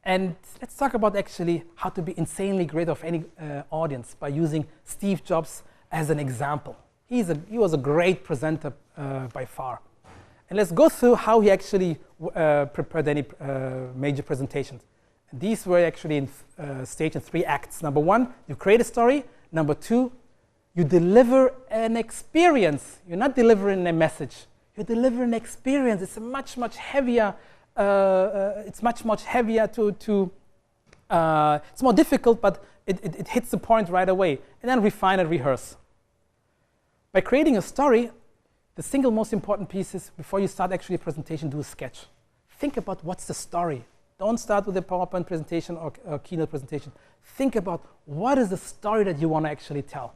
And let's talk about actually how to be insanely great of any audience by using Steve Jobs as an example. He was a great presenter by far. And let's go through how he actually prepared any major presentations. And these were actually staged in 3 acts. Number 1, you create a story. Number 2, you deliver an experience. You're not delivering a message. You're delivering an experience. It's a much heavier. It's much heavier to. It's more difficult, but it hits the point right away. And then refine and rehearse. By creating a story, the single most important piece is before you start actually a presentation, do a sketch. Think about what's the story. Don't start with a PowerPoint presentation or keynote presentation. Think about what is the story that you want to actually tell.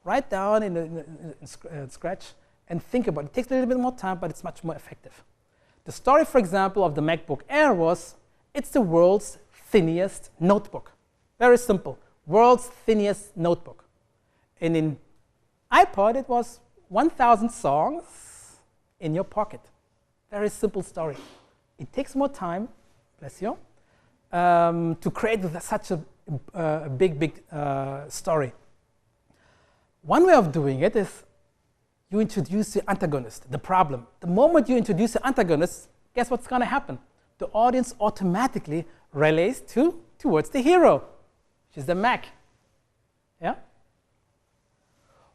Write down in Scratch and think about it. It takes a little bit more time, but it's much more effective. The story, for example, of the MacBook Air was, it's the world's thinnest notebook. Very simple. World's thinnest notebook. And in iPod, it was 1,000 songs in your pocket. Very simple story. It takes more time, bless you, to create such a big story. One way of doing it is you introduce the antagonist, the problem. The moment you introduce the antagonist, guess what's going to happen? The audience automatically relates towards the hero, which is the Mac. Yeah?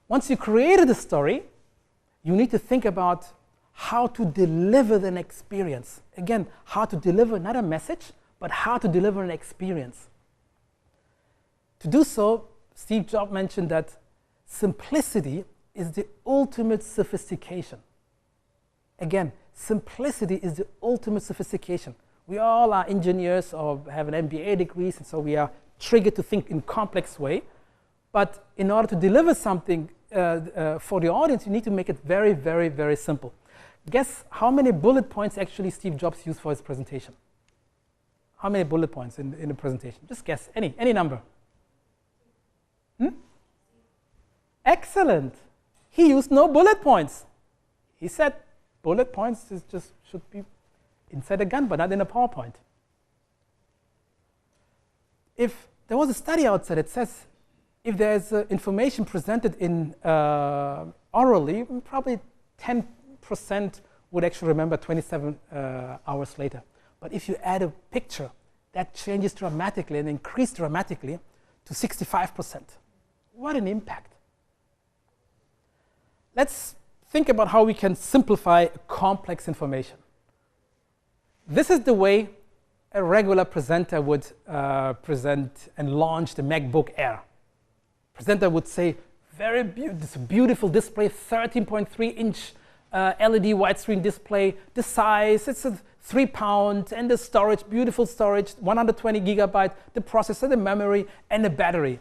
Once you created the story, you need to think about how to deliver an experience. Again, how to deliver not a message, but how to deliver an experience. To do so, Steve Jobs mentioned that simplicity is the ultimate sophistication. Again, simplicity is the ultimate sophistication. We all are engineers or have an MBA degrees, and so we are triggered to think in complex way. But in order to deliver something for the audience, you need to make it very simple. Guess how many bullet points actually Steve Jobs used for his presentation? How many bullet points in the presentation? Just guess, any number. Excellent. He used no bullet points. He said bullet points should be inside a gun, but not in a PowerPoint. If there was a study outside that says if there's information presented in orally, probably 10% would actually remember 27 hours later. But if you add a picture, that changes dramatically and increases dramatically to 65%. What an impact. Let's think about how we can simplify complex information. This is the way a regular presenter would present and launch the MacBook Air. Presenter would say, this beautiful display, 13.3-inch LED widescreen display, the size, it's a 3 pound, and the storage, beautiful storage, 120 gigabyte, the processor, the memory, and the battery.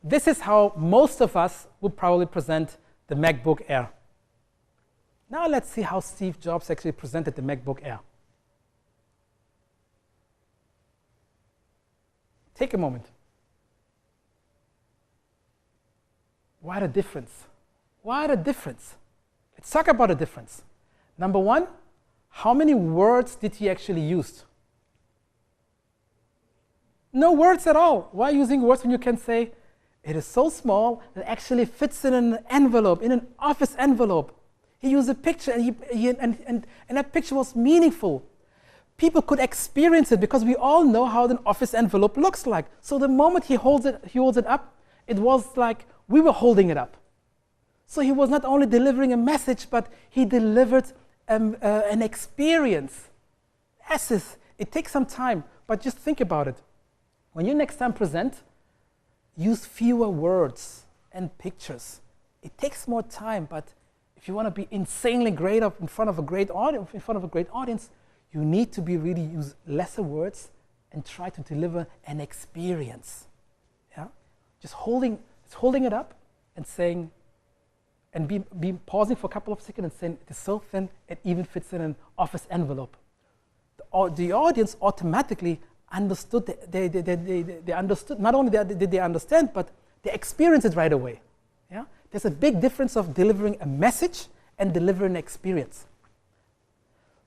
This is how most of us would probably present the MacBook Air. Now let's see how Steve Jobs actually presented the MacBook Air. Take a moment. What a difference. What a difference. Let's talk about a difference. Number 1, how many words did he actually use? No words at all. Why using words when you can say, it is so small that it actually fits in an envelope, in an office envelope. He used a picture, and that picture was meaningful. People could experience it because we all know how an office envelope looks like. So the moment he holds it up, it was like we were holding it up. So he was not only delivering a message, but he delivered an experience. Yes, it takes some time, but just think about it. When you next time present, use fewer words and pictures. It takes more time, but if you want to be insanely great in front of a great audience, you need to really use lesser words and try to deliver an experience. Yeah, just holding it up and saying, and be pausing for a couple of seconds and saying, it is so thin it even fits in an office envelope. The audience automatically understood. They understood. Not only did they understand, but they experienced it right away. Yeah, there's a big difference of delivering a message and delivering an experience.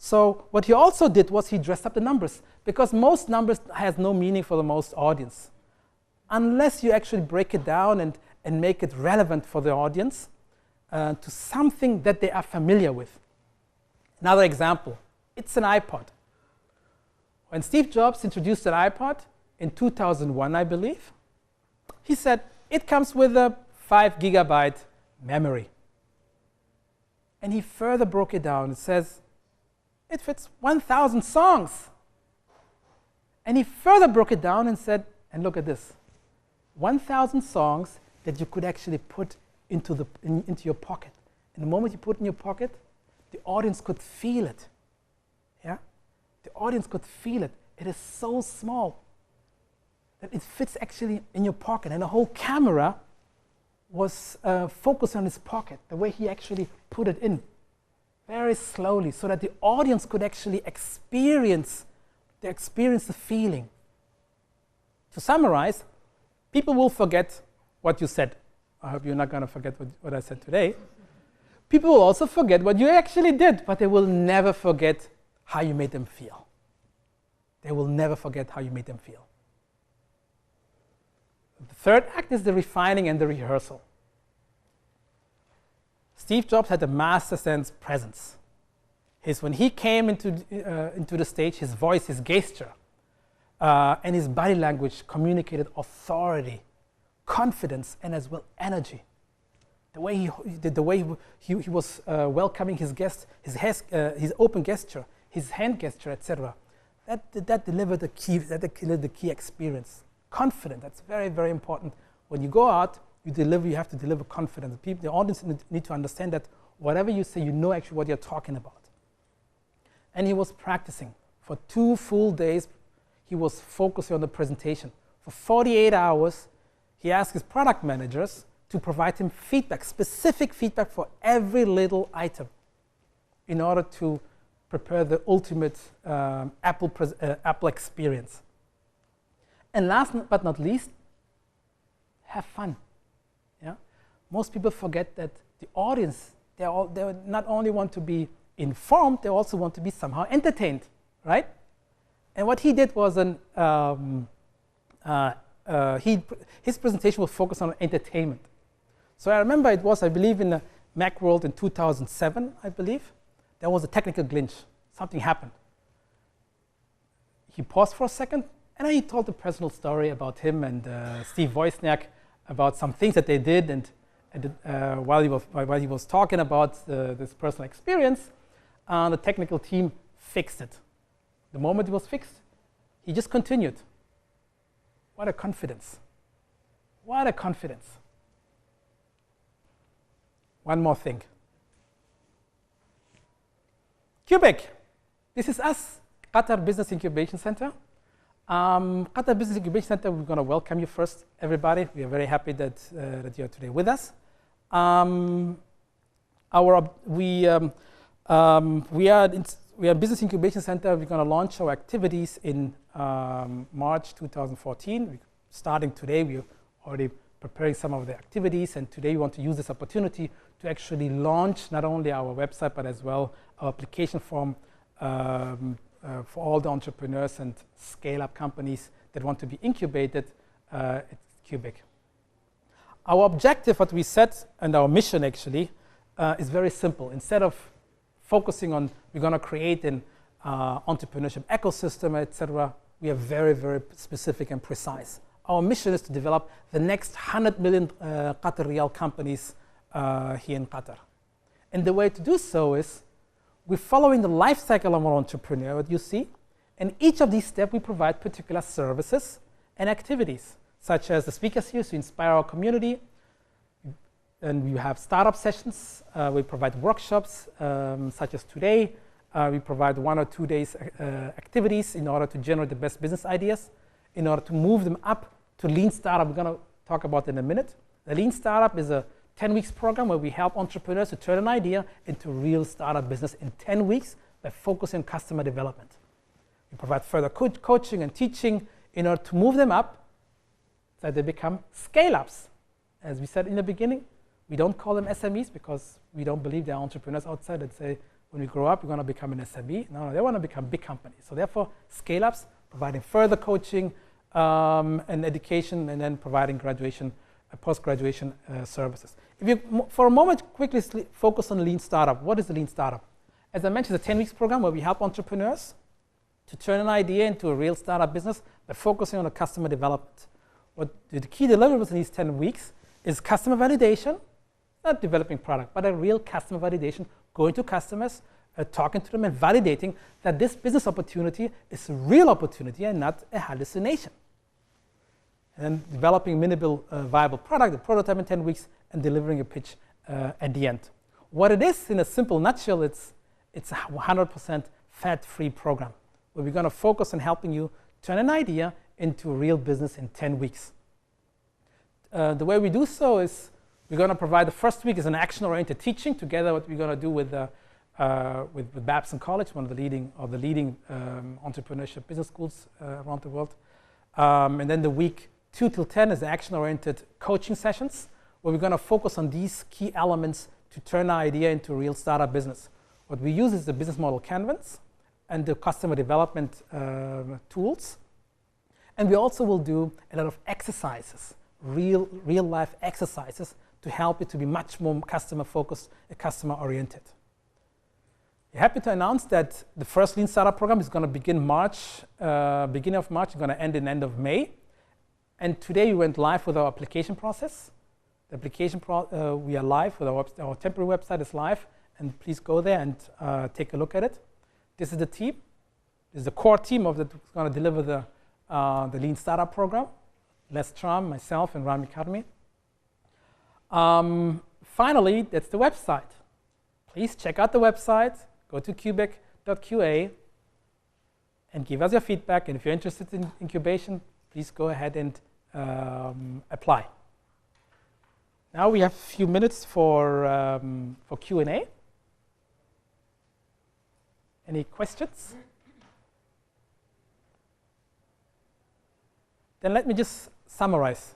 So what he also did was he dressed up the numbers, because most numbers has no meaning for the most audience. Unless you actually break it down and make it relevant for the audience to something that they are familiar with. Another example, it's an iPod. When Steve Jobs introduced an iPod in 2001, I believe, he said, it comes with a 5 gigabyte memory. And he further broke it down. It says, it fits 1,000 songs. And he further broke it down and said, and look at this, 1,000 songs that you could actually put into your pocket. And the moment you put it in your pocket, the audience could feel it. Yeah? The audience could feel it. It is so small that it fits actually in your pocket. And the whole camera was focused on his pocket, the way he actually put it in, very slowly, so that the audience could actually experience the feeling. To summarize, people will forget what you said. I hope you're not going to forget what I said today. People will also forget what you actually did, but they will never forget how you made them feel. They will never forget how you made them feel. The third act is the refining and the rehearsal. Steve Jobs had a master sense presence. When he came into the stage, his voice, his gesture, and his body language communicated authority, confidence, and as well energy. The way he was welcoming his guests, his open gesture, his hand gesture, etc. That delivered the key experience. Confident. That's very, very important. When you go out, you have to deliver confidence. The audience need to understand that whatever you say, you know actually what you're talking about. And he was practicing for 2 full days. He was focusing on the presentation. For 48 hours, he asked his product managers to provide him feedback, specific feedback for every little item, in order to prepare the ultimate Apple experience. And last but not least, have fun. Yeah? Most people forget that the audience, they not only want to be informed, they also want to be somehow entertained, right? And what he did was his presentation was focused on entertainment. So I remember it was, I believe, in the Macworld in 2007, I believe. There was a technical glitch. Something happened. He paused for a second, and then he told a personal story about him and Steve Wozniak, about some things that they did, and while he was talking about this personal experience, the technical team fixed it. The moment it was fixed, he just continued. What a confidence. What a confidence. One more thing. QBIC. This is us, Qatar Business Incubation Center. Qatar Business Incubation Center, we're going to welcome you first, everybody. We are very happy that you're today with us. We are Business Incubation Center. We're going to launch our activities in March 2014. We're starting today. We're already preparing some of the activities, and today we want to use this opportunity to actually launch not only our website, but as well our application form for all the entrepreneurs and scale-up companies that want to be incubated at QBIC. Our objective, what we set, and our mission actually, is very simple. Instead of focusing on we're going to create an entrepreneurship ecosystem, etc., we are very, very specific and precise. Our mission is to develop the next 100 million Qatar Riyal companies here in Qatar. And the way to do so is we're following the life cycle of our entrepreneur, what you see. And each of these steps, we provide particular services and activities, such as the speaker series to inspire our community. And we have startup sessions. We provide workshops, such as today. We provide 1 or 2 days activities in order to generate the best business ideas, in order to move them up to Lean Startup. We're going to talk about it in a minute. The Lean Startup is a 10-week program where we help entrepreneurs to turn an idea into real startup business in 10 weeks by focusing on customer development. We provide further coaching and teaching in order to move them up so that they become scale-ups. As we said in the beginning, we don't call them SMEs because we don't believe there are entrepreneurs outside that say, when we grow up, we're going to become an SME. No, they want to become big companies. So therefore, scale-ups, providing further coaching and education, and then providing graduation, post-graduation services. If you, for a moment, quickly focus on Lean Startup. What is the Lean Startup? As I mentioned, it's a 10 weeks program where we help entrepreneurs to turn an idea into a real startup business by focusing on the customer development. What the key deliverables in these 10 weeks is customer validation, not developing product, but a real customer validation, going to customers, talking to them and validating that this business opportunity is a real opportunity and not a hallucination. And then developing minimal viable product, a prototype in 10 weeks, and delivering a pitch at the end. What it is, in a simple nutshell, it's a 100% fat-free program where we're going to focus on helping you turn an idea into a real business in 10 weeks. The way we do so is we're going to provide the first week as an action-oriented teaching together what we're going to do with Babson College, one of the leading entrepreneurship business schools around the world. And then the week 2 till 10 is action-oriented coaching sessions where we're going to focus on these key elements to turn our idea into a real startup business. What we use is the business model canvas and the customer development tools. And we also will do a lot of exercises, real life exercises to help you to be much more customer focused and customer oriented. We're happy to announce that the first Lean Startup program is going to begin beginning of March, it's going to end in the end of May. And today we went live with our application process. The application, we are live with our temporary website is live, and please go there and take a look at it. This is the team. This is the core team of that's going to deliver the Lean Startup program. Les Tram, myself, and Rami Kadmi. Finally, that's the website. Please check out the website. Go to QBIC.QA and give us your feedback. And if you're interested in incubation, please go ahead and apply. Now we have a few minutes for Q&A. Any questions? Then let me just summarize.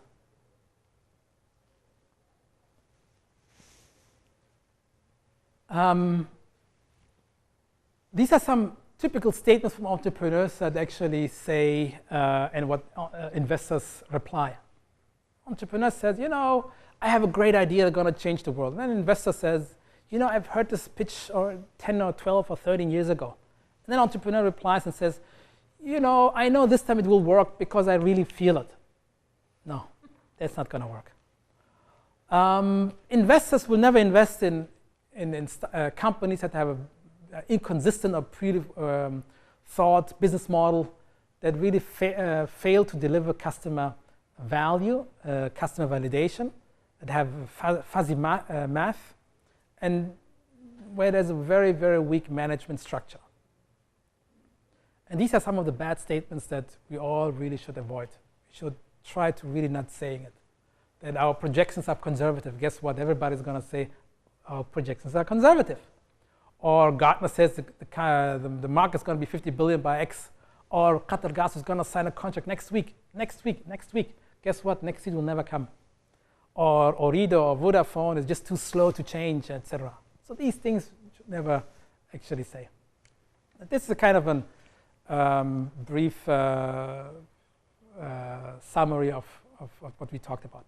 These are some typical statements from entrepreneurs that actually say, and what investors reply. Entrepreneur says, you know, I have a great idea that's going to change the world. And then an investor says, you know, I've heard this pitch 10 or 12 or 13 years ago. And then entrepreneur replies and says, you know, I know this time it will work because I really feel it. No, that's not going to work. Investors will never invest in companies that have an inconsistent or pre-thought business model that really fail to deliver customer value, customer validation, that have fuzzy math, and where there's a very, very weak management structure. And these are some of the bad statements that we all really should avoid. We should try to really not saying it. That our projections are conservative. Guess what? Everybody's going to say our projections are conservative. Or Gartner says the market's going to be 50 billion by X. Or Qatar Gas is going to sign a contract next week. Guess what? Next week will never come. Or Ooredoo or Vodafone is just too slow to change, etc. So these things you should never actually say. This is a kind of an brief summary of what we talked about.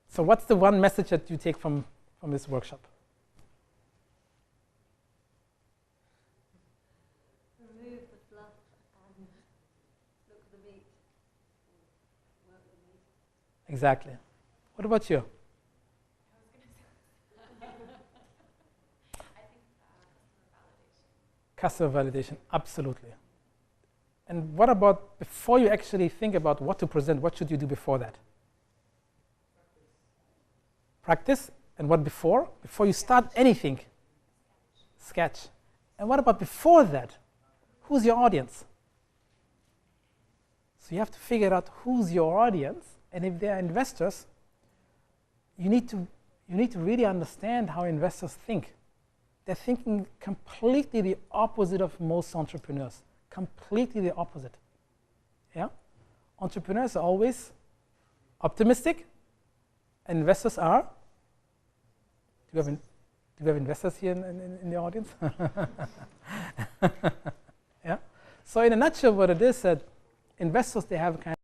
So what's the one message that you take from this workshop? Remove the fluff and look at the meat. Work the meat. Exactly. What about you? I think customer validation. Customer validation, absolutely. And what about, before you actually think about what to present, what should you do before that? Practice. And what before? Before you start anything? Sketch. And what about before that? Who's your audience? So you have to figure out who's your audience, and if they're investors, you need to really understand how investors think. They're thinking completely the opposite of most entrepreneurs. Completely the opposite. Yeah? Entrepreneurs are always optimistic, and investors are. Do Do we have investors here in the audience? Yeah. So in a nutshell, what it is that investors, they have kind